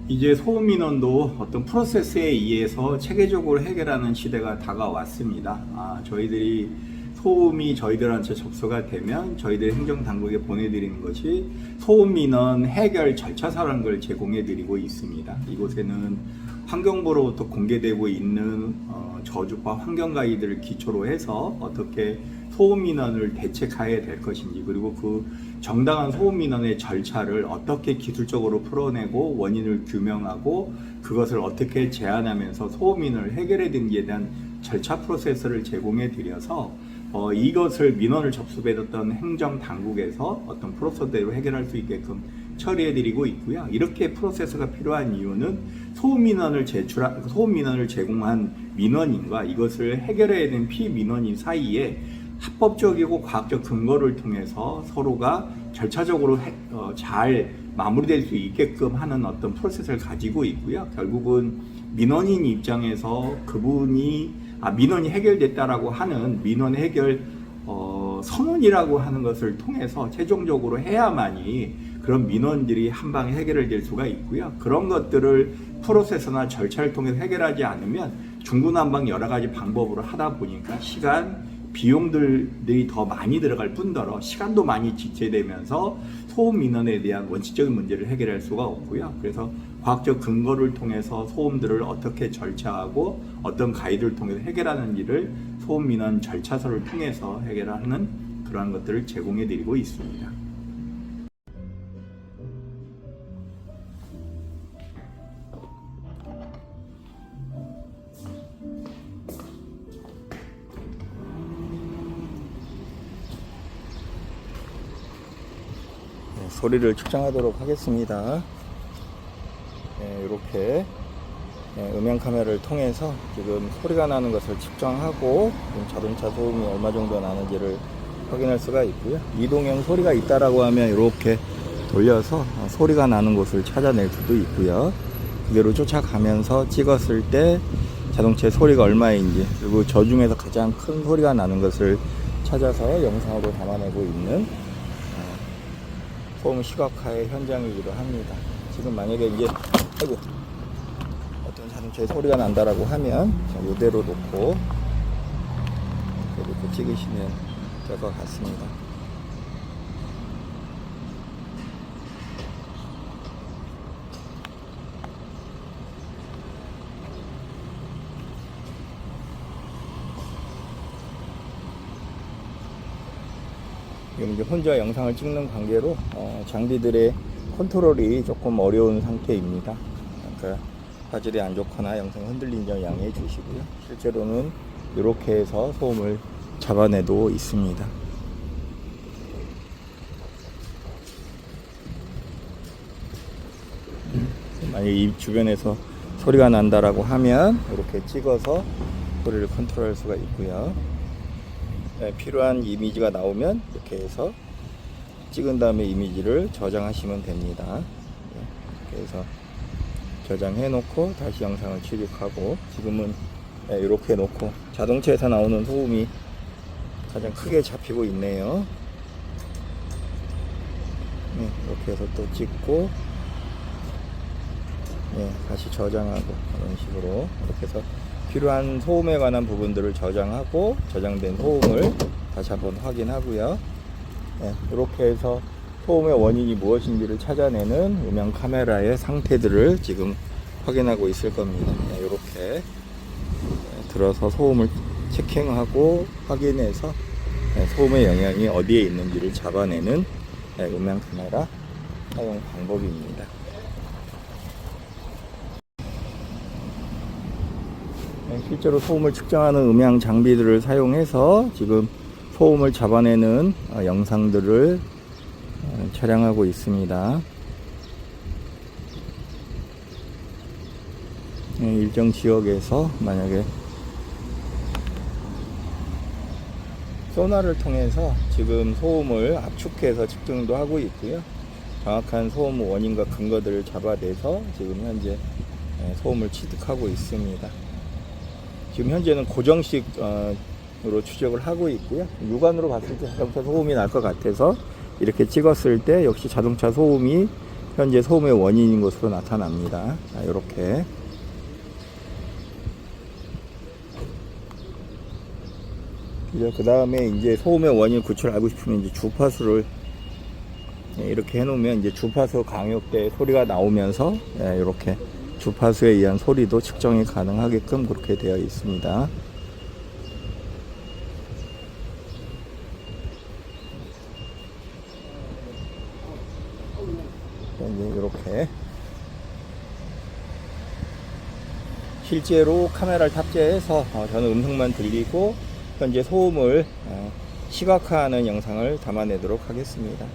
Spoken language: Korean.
이제 소음 민원도 어떤 프로세스에 의해서 체계적으로 해결하는 시대가 다가왔습니다. 저희들이 소음이 저희들한테 접수가 되면 저희들 행정당국에 보내드리는 것이 소음 민원 해결 절차서라는 걸 제공해 드리고 있습니다. 이곳에는 환경부로부터 공개되고 있는 저주파 환경 가이드를 기초로 해서 어떻게 소음 민원을 대책해야 될 것인지, 그리고 그 정당한 소음 민원의 절차를 어떻게 기술적으로 풀어내고 원인을 규명하고 그것을 어떻게 제한하면서 소음 민원을 해결해 드리기에 대한 절차 프로세스를 제공해 드려서 이것을 민원을 접수받았던 행정 당국에서 어떤 프로세스대로 해결할 수 있게끔 처리해 드리고 있고요. 이렇게 프로세스가 필요한 이유는 소음 민원을 제공한 민원인과 이것을 해결해야 되는 피민원인 사이에 합법적이고 과학적 근거를 통해서 서로가 절차적으로 잘 마무리될 수 있게끔 하는 어떤 프로세스를 가지고 있고요. 결국은 민원인 입장에서 그분이 민원이 해결됐다라고 하는 민원 해결 선언이라고 하는 것을 통해서 최종적으로 해야만이 그런 민원들이 한 방에 해결될 수가 있고요. 그런 것들을 프로세스나 절차를 통해서 해결하지 않으면 중구난방 여러 가지 방법으로 하다 보니까 시간, 비용들이 더 많이 들어갈 뿐더러 시간도 많이 지체되면서 소음 민원에 대한 원칙적인 문제를 해결할 수가 없고요. 그래서 과학적 근거를 통해서 소음들을 어떻게 절차하고 어떤 가이드를 통해서 해결하는지를 소음 민원 절차서를 통해서 해결하는 그러한 것들을 제공해 드리고 있습니다. 소리를 측정하도록 하겠습니다. 이렇게 음향 카메라를 통해서 지금 소리가 나는 것을 측정하고 자동차 소음이 얼마 정도 나는지를 확인할 수가 있고요. 이동형 소리가 있다라고 하면 이렇게 돌려서 소리가 나는 곳을 찾아낼 수도 있고요. 그대로 쫓아가면서 찍었을 때 자동차의 소리가 얼마인지, 그리고 저 중에서 가장 큰 소리가 나는 것을 찾아서 영상으로 담아내고 있는 소음 시각화의 현장이기도 합니다. 지금 만약에 이제 어떤 자동차에 소리가 난다라고 하면 이대로 놓고 이렇게 찍으시면 될 것 같습니다. 지금 이제 혼자 영상을 찍는 관계로 장비들의 컨트롤이 조금 어려운 상태입니다. 그러니까 화질이 안 좋거나 영상이 흔들린 점 양해해 주시고요. 실제로는 이렇게 해서 소음을 잡아내도 있습니다. 만약에 이 주변에서 소리가 난다라고 하면 이렇게 찍어서 소리를 컨트롤할 수가 있고요. 필요한 이미지가 나오면 이렇게 해서 찍은 다음에 이미지를 저장하시면 됩니다. 이렇게 해서 저장해 놓고 다시 영상을 출력하고, 지금은 이렇게 놓고 자동차에서 나오는 소음이 가장 크게 잡히고 있네요. 이렇게 해서 또 찍고 다시 저장하고, 이런 식으로 이렇게 해서 필요한 소음에 관한 부분들을 저장하고 저장된 소음을 다시 한번 확인하고요. 이렇게 해서 소음의 원인이 무엇인지를 찾아내는 음향 카메라의 상태들을 지금 확인하고 있을 겁니다. 이렇게 들어서 소음을 체킹하고 확인해서 소음의 영향이 어디에 있는지를 잡아내는 음향 카메라 사용 방법입니다. 실제로 소음을 측정하는 음향 장비들을 사용해서 지금 소음을 잡아내는 영상들을 촬영하고 있습니다. 일정 지역에서 만약에 소나를 통해서 지금 소음을 압축해서 측정도 하고 있고요. 정확한 소음 원인과 근거들을 잡아내서 지금 현재 소음을 취득하고 있습니다. 지금 현재는 고정식으로 추적을 하고 있고요. 육안으로 봤을 때 자동차 소음이 날 것 같아서 이렇게 찍었을 때 역시 자동차 소음이 현재 소음의 원인인 것으로 나타납니다. 자, 이렇게. 그 다음에 이제 소음의 원인 구출을 알고 싶으면 이제 주파수를 이렇게 해놓으면 이제 주파수 강역대 소리가 나오면서 이렇게 주파수에 의한 소리도 측정이 가능하게끔 그렇게 되어 있습니다. 이제 이렇게 실제로 카메라를 탑재해서 저는 음성만 들리고 현재 소음을 시각화하는 영상을 담아내도록 하겠습니다.